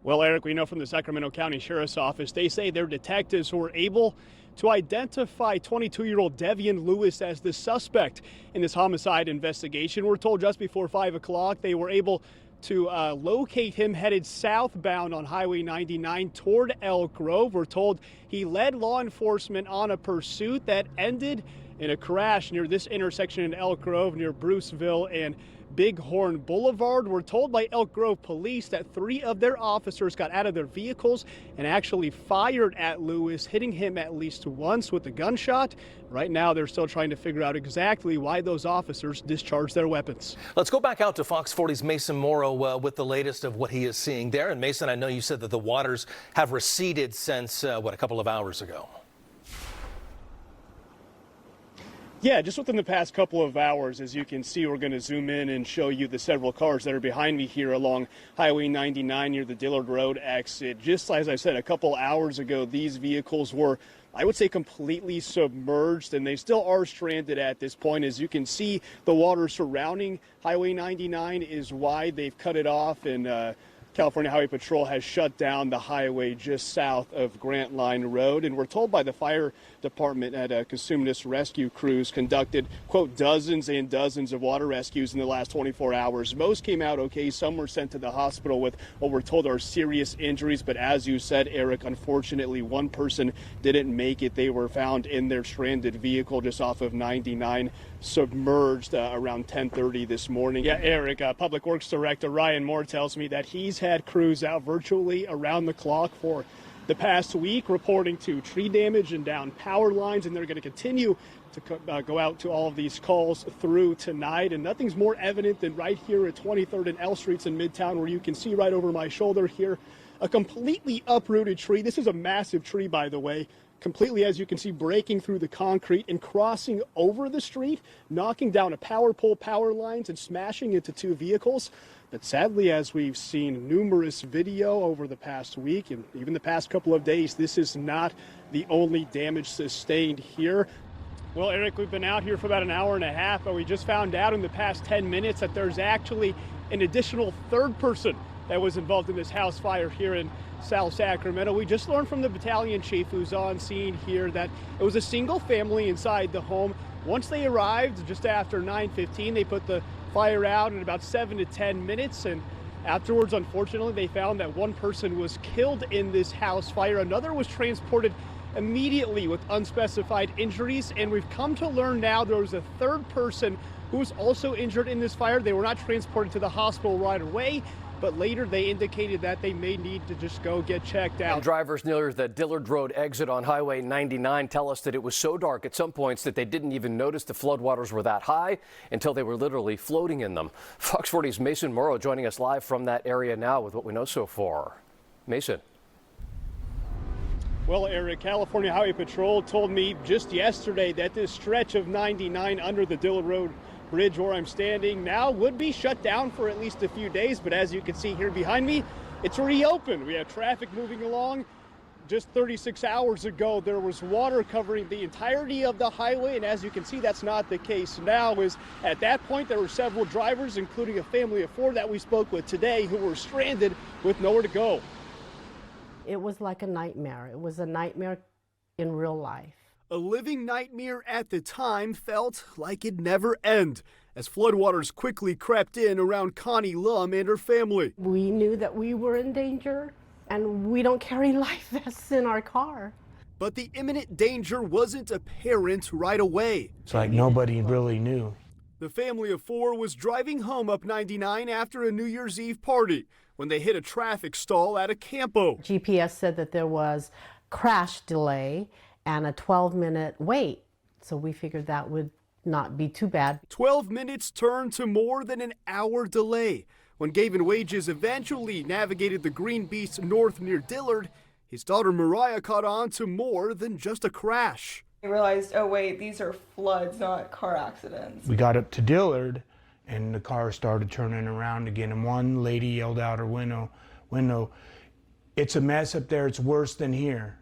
Well, Eric, we know from the Sacramento County Sheriff's Office, they say their detectives were able to identify 22-year-old Dec-Jan Lewis as the suspect in this homicide investigation. We're told just before 5 o'clock they were able to locate him headed southbound on Highway 99 toward Elk Grove. We're told he led law enforcement on a pursuit that ended in a crash near this intersection in Elk Grove near Bruceville and Bighorn Boulevard. We're told by Elk Grove police that 3 of their officers got out of their vehicles and actually fired at Lewis, hitting him at least once with a gunshot. Right now, they're still trying to figure out exactly why those officers discharged their weapons. Let's go back out to Fox 40's Mason Mauro with the latest of what he is seeing there. And Mason, I know you said that the waters have receded since, a couple of hours ago. Yeah, just within the past couple of hours, as you can see, we're going to zoom in and show you the several cars that are behind me here along Highway 99 near the Dillard Road exit. Just as I said, a couple hours ago, these vehicles were, I would say, completely submerged, and they still are stranded at this point. As you can see, the water surrounding Highway 99 is wide. They've cut it off, and California Highway Patrol has shut down the highway just south of Grant Line Road. And we're told by the fire department at Cosumnes rescue crews conducted, quote, dozens and dozens of water rescues in the last 24 hours. Most came out okay. Some were sent to the hospital with what we're told are serious injuries. But as you said, Eric, unfortunately, one person didn't make it. They were found in their stranded vehicle just off of 99, submerged around 10:30 this morning. Yeah, Eric, Public Works Director Ryan Moore tells me that he's had crews out virtually around the clock for the past week reporting to tree damage and down power lines, and they're going to continue to go out to all of these calls through tonight. And nothing's more evident than right here at 23rd and L Streets in Midtown, where you can see right over my shoulder here a completely uprooted tree. This is a massive tree, by the way, completely, as you can see, breaking through the concrete and crossing over the street, knocking down a power pole, power lines, and smashing into 2 vehicles. But sadly, as we've seen numerous video over the past week and even the past couple of days, this is not the only damage sustained here. Well, Eric, we've been out here for about an hour and a half, but we just found out in the past 10 minutes that there's actually an additional 3rd person that was involved in this house fire here in South Sacramento. We just learned from the battalion chief who's on scene here that it was a single family inside the home. Once they arrived just after 9:15, they put the fire out in about 7 to 10 minutes, and afterwards, unfortunately, they found that one person was killed in this house fire. Another was transported immediately with unspecified injuries, and we've come to learn now there was a 3rd person who was also injured in this fire. They were not transported to the hospital right away, but later they indicated that they may need to just go get checked out. And drivers near the Dillard Road exit on Highway 99 tell us that it was so dark at some points that they didn't even notice the floodwaters were that high until they were literally floating in them. Fox 40's Mason Mauro joining us live from that area now with what we know so far. Mason. Well, Eric, California Highway Patrol told me just yesterday that this stretch of 99 under the Dillard Road Bridge where I'm standing now would be shut down for at least a few days, but as you can see here behind me, it's reopened. We have traffic moving along. Just 36 hours ago, there was water covering the entirety of the highway, and as you can see, that's not the case now. Is at that point, there were several drivers, including a family of 4 that we spoke with today, who were stranded with nowhere to go. It was like a nightmare. It was a nightmare in real life. A living nightmare at the time, felt like it'd never end as floodwaters quickly crept in around Connie Lum and her family. We knew that we were in danger, and we don't carry life vests in our car. But the imminent danger wasn't apparent right away. It's like nobody really knew. The family of 4 was driving home up 99 after a New Year's Eve party when they hit a traffic stall at a Campo. GPS said that there was crash delay and a 12-minute wait. So we figured that would not be too bad. 12 minutes turned to more than an hour delay. When Gavin Wages eventually navigated the Green Beast north near Dillard, his daughter Mariah caught on to more than just a crash. I realized, oh wait, these are floods, not car accidents. We got up to Dillard and the car started turning around again, and one lady yelled out her window, "It's a mess up there, it's worse than here.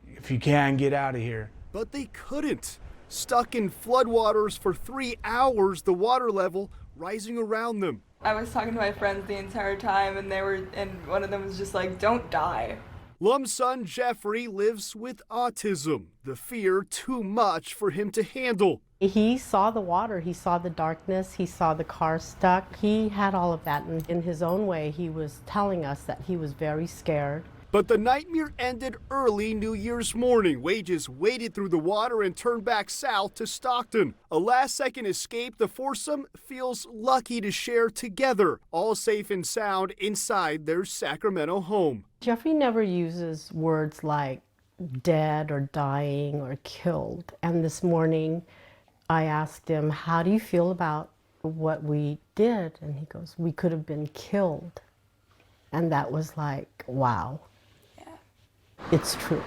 If you can, get out of here." But they couldn't. Stuck in floodwaters for 3 hours, the water level rising around them. I was talking to my friends the entire time, and one of them was just like, "Don't die." Lum's son Jeffrey lives with autism, the fear too much for him to handle. He saw the water, he saw the darkness, he saw the car stuck. He had all of that, and in his own way, he was telling us that he was very scared. But the nightmare ended early New Year's morning. Wages waded through the water and turned back south to Stockton. A last-second escape the foursome feels lucky to share together, all safe and sound inside their Sacramento home. Jeffrey never uses words like dead or dying or killed. And this morning, I asked him, "How do you feel about what we did?" And he goes, "We could have been killed." And that was like, wow. It's true.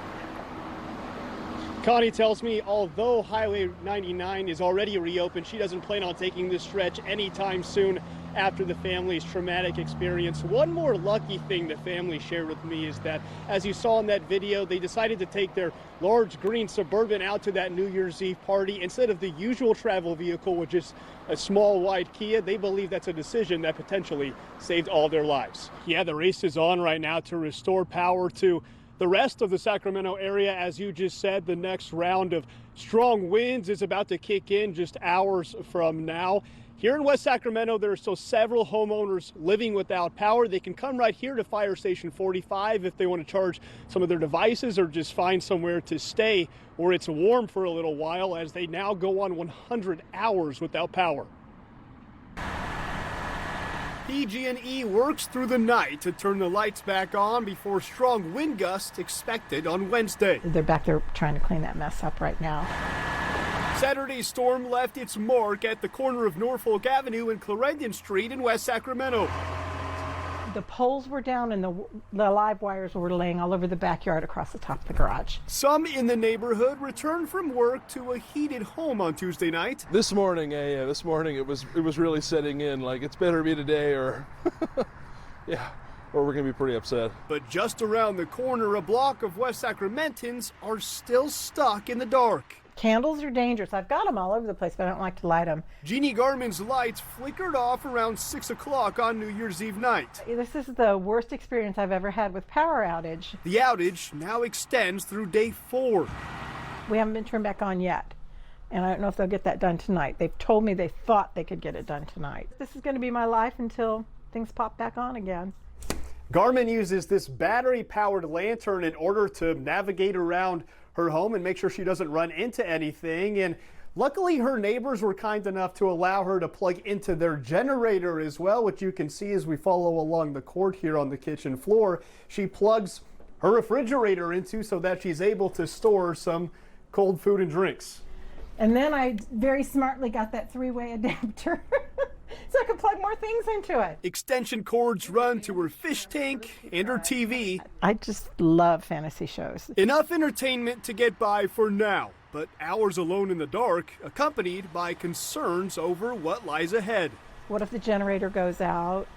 Connie tells me although Highway 99 is already reopened, she doesn't plan on taking this stretch anytime soon after the family's traumatic experience. One more lucky thing the family shared with me is that, as you saw in that video, they decided to take their large green Suburban out to that New Year's Eve party instead of the usual travel vehicle, which is a small white Kia. They believe that's a decision that potentially saved all their lives. Yeah, the race is on right now to restore power to the rest of the Sacramento area. As you just said, the next round of strong winds is about to kick in just hours from now. Here in West Sacramento, there are still several homeowners living without power. They can come right here to Fire Station 45 if they want to charge some of their devices or just find somewhere to stay where it's warm for a little while, as they now go on 100 hours without power. PG&E works through the night to turn the lights back on before strong wind gusts expected on Wednesday. They're back there trying to clean that mess up right now. Saturday's storm left its mark at the corner of Norfolk Avenue and Clarendon Street in West Sacramento. The poles were down and the live wires were laying all over the backyard across the top of the garage. Some in the neighborhood returned from work to a heated home on Tuesday night. This morning it was really setting in, like it's better be today or yeah, or we're gonna be pretty upset. But just around the corner, a block of West Sacramentans are still stuck in the dark. Candles are dangerous. I've got them all over the place, but I don't like to light them. Jeannie Garman's lights flickered off around 6 o'clock on New Year's Eve night. This is the worst experience I've ever had with power outage. The outage now extends through day 4. We haven't been turned back on yet, and I don't know if they'll get that done tonight. They've told me they thought they could get it done tonight. This is going to be my life until things pop back on again. Garman uses this battery-powered lantern in order to navigate around her home and make sure she doesn't run into anything. And luckily, her neighbors were kind enough to allow her to plug into their generator as well, which you can see as we follow along the cord here on the kitchen floor. She plugs her refrigerator into so that she's able to store some cold food and drinks. And then I very smartly got that 3-way adapter so I could plug more things into it. Extension cords run to her fish tank and her TV. I just love fantasy shows. Enough entertainment to get by for now, but hours alone in the dark, accompanied by concerns over what lies ahead. What if the generator goes out?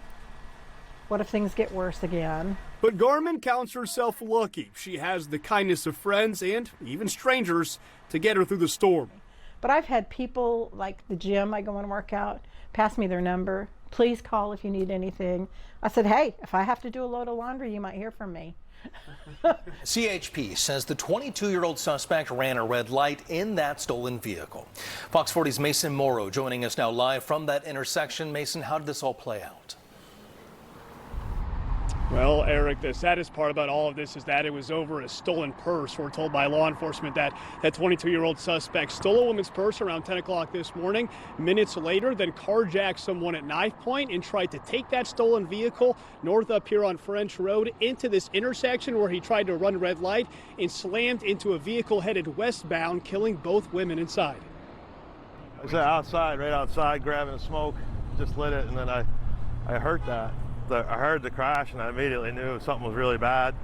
What if things get worse again? But Garman counts herself lucky. She has the kindness of friends and even strangers to get her through the storm. But I've had people like the gym I go and work out pass me their number. Please call if you need anything. I said, hey, if I have to do a load of laundry, you might hear from me. CHP says the 22-year-old suspect ran a red light in that stolen vehicle. Fox 40's Mason Mauro joining us now live from that intersection. Mason, how did this all play out? Well, Eric, the saddest part about all of this is that it was over a stolen purse. We're told by law enforcement that 22-year-old suspect stole a woman's purse around 10 o'clock this morning. Minutes later, then carjacked someone at knife point and tried to take that stolen vehicle north up here on French Road into this intersection where he tried to run red light and slammed into a vehicle headed westbound, killing both women inside. I was outside, right outside, grabbing a smoke, just lit it, and then I heard that. I heard the crash and I immediately knew something was really bad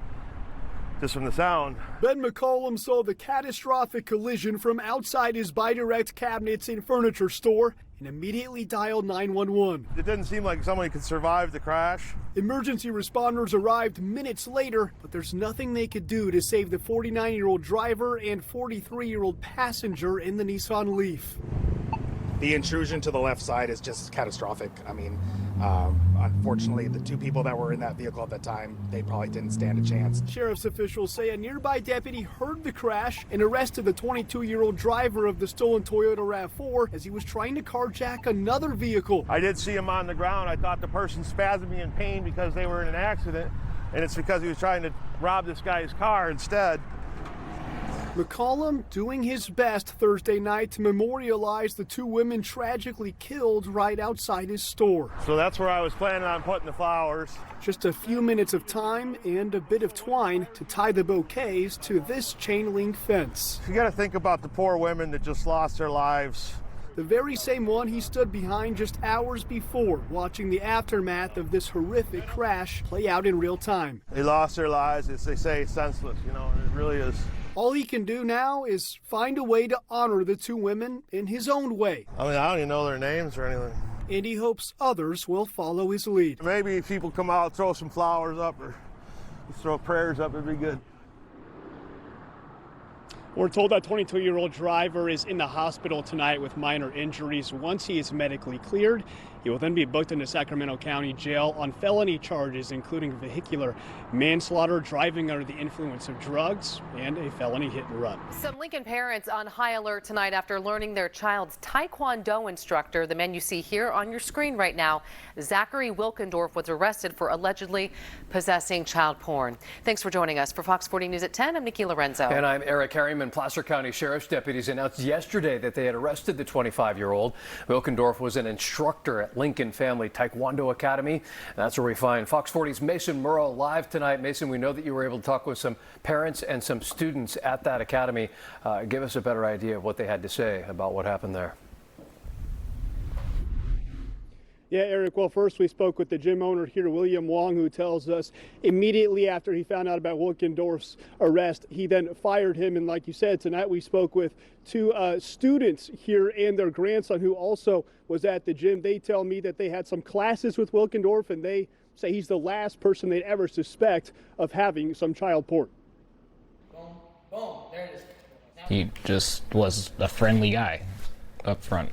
just from the sound. Ben McCollum saw the catastrophic collision from outside his BuyDirect cabinets and furniture store and immediately dialed 911. It didn't seem like somebody could survive the crash. Emergency responders arrived minutes later, but there's nothing they could do to save the 49-year-old driver and 43-year-old passenger in the Nissan Leaf. The intrusion to the left side is just catastrophic. I mean, Unfortunately, the two people that were in that vehicle at the time, they probably didn't stand a chance. Sheriff's officials say a nearby deputy heard the crash and arrested the 22-year-old driver of the stolen Toyota RAV4 as he was trying to carjack another vehicle. I did see him on the ground. I thought the person spasming in pain because they were in an accident, and it's because he was trying to rob this guy's car instead. McCollum doing his best Thursday night to memorialize the two women tragically killed right outside his store. So that's where I was planning on putting the flowers. Just a few minutes of time and a bit of twine to tie the bouquets to this chain link fence. You got to think about the poor women that just lost their lives. The very same one he stood behind just hours before, watching the aftermath of this horrific crash play out in real time. They lost their lives, as they say, senseless, you know, and it really is. All he can do now is find a way to honor the two women in his own way. I mean, I don't even know their names or anything. And he hopes others will follow his lead. Maybe if people come out, throw some flowers up or throw prayers up, it'd be good. We're told that 22-year-old driver is in the hospital tonight with minor injuries. Once he is medically cleared, he will then be booked into Sacramento County Jail on felony charges, including vehicular manslaughter, driving under the influence of drugs, and a felony hit and run. Some Lincoln parents on high alert tonight after learning their child's Taekwondo instructor, the man you see here on your screen right now, Zachary Wilkendorf, was arrested for allegedly possessing child porn. Thanks for joining us. For Fox 40 News at 10, I'm Nikki Lorenzo. And I'm Eric Harriman. Placer County Sheriff's deputies announced yesterday that they had arrested the 25-year-old. Wilkendorf was an instructor at Lincoln Family Taekwondo Academy. That's where we find Fox 40's Mason Mauro live tonight. Mason, we know that you were able to talk with some parents and some students at that academy. Give us a better idea of what they had to say about what happened there. Yeah, Eric, well, first we spoke with the gym owner here, William Wong, who tells us immediately after he found out about Wilkendorf's arrest, he then fired him. And like you said, tonight we spoke with two students here and their grandson, who also was at the gym. They tell me that they had some classes with Wilkendorf, and they say he's the last person they'd ever suspect of having some child porn. Boom, boom, there it is. He just was a friendly guy up front,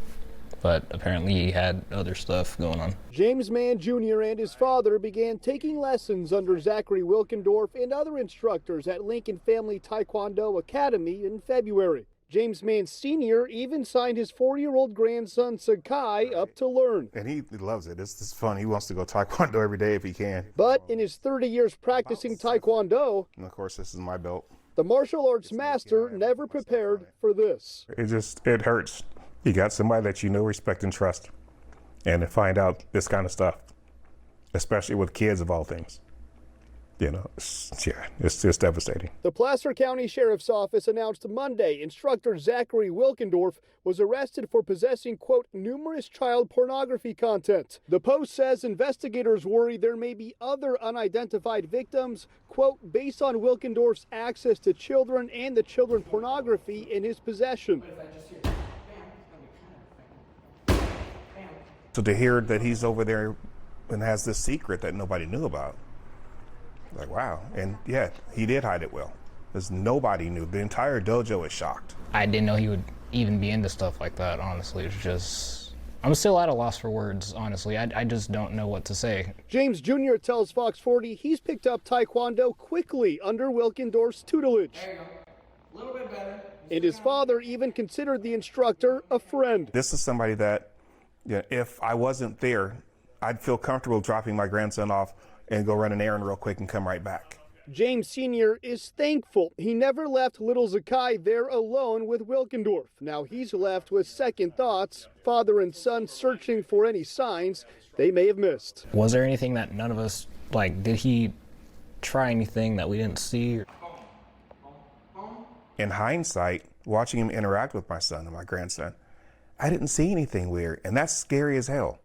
but apparently he had other stuff going on. James Mann Jr. and his father began taking lessons under Zachary Wilkendorf and other instructors at Lincoln Family Taekwondo Academy in February. James Mann Sr. even signed his 4-year-old grandson Sakai up to learn. And he loves it. It's fun. He wants to go Taekwondo every day if he can. But in his 30 years practicing Taekwondo, and of course this is my belt, the martial arts master never prepared for this. It hurts. You got somebody that you know, respect, and trust, and to find out this kind of stuff, especially with kids of all things, you know, it's just devastating. The Placer County Sheriff's Office announced Monday instructor Zachary Wilkendorf was arrested for possessing, quote, numerous child pornography content. The Post says investigators worry there may be other unidentified victims, quote, based on Wilkendorf's access to children and the children pornography in his possession. So to hear that he's over there and has this secret that nobody knew about, like, wow. And yeah, he did hide it well, because nobody knew. The entire dojo is shocked. I didn't know he would even be into stuff like that, honestly. It's just, I'm still at a loss for words, honestly. I just don't know what to say. James Jr. tells Fox 40 he's picked up Taekwondo quickly under Wilkendorf's tutelage. There you go. A little bit better. And his father even considered the instructor a friend. This is somebody that, yeah, if I wasn't there, I'd feel comfortable dropping my grandson off and go run an errand real quick and come right back. James Sr. is thankful he never left little Zakai there alone with Wilkendorf. Now he's left with second thoughts, father and son searching for any signs they may have missed. Was there anything that none of us, like, did he try anything that we didn't see? In hindsight, watching him interact with my son and my grandson, I didn't see anything weird, and that's scary as hell.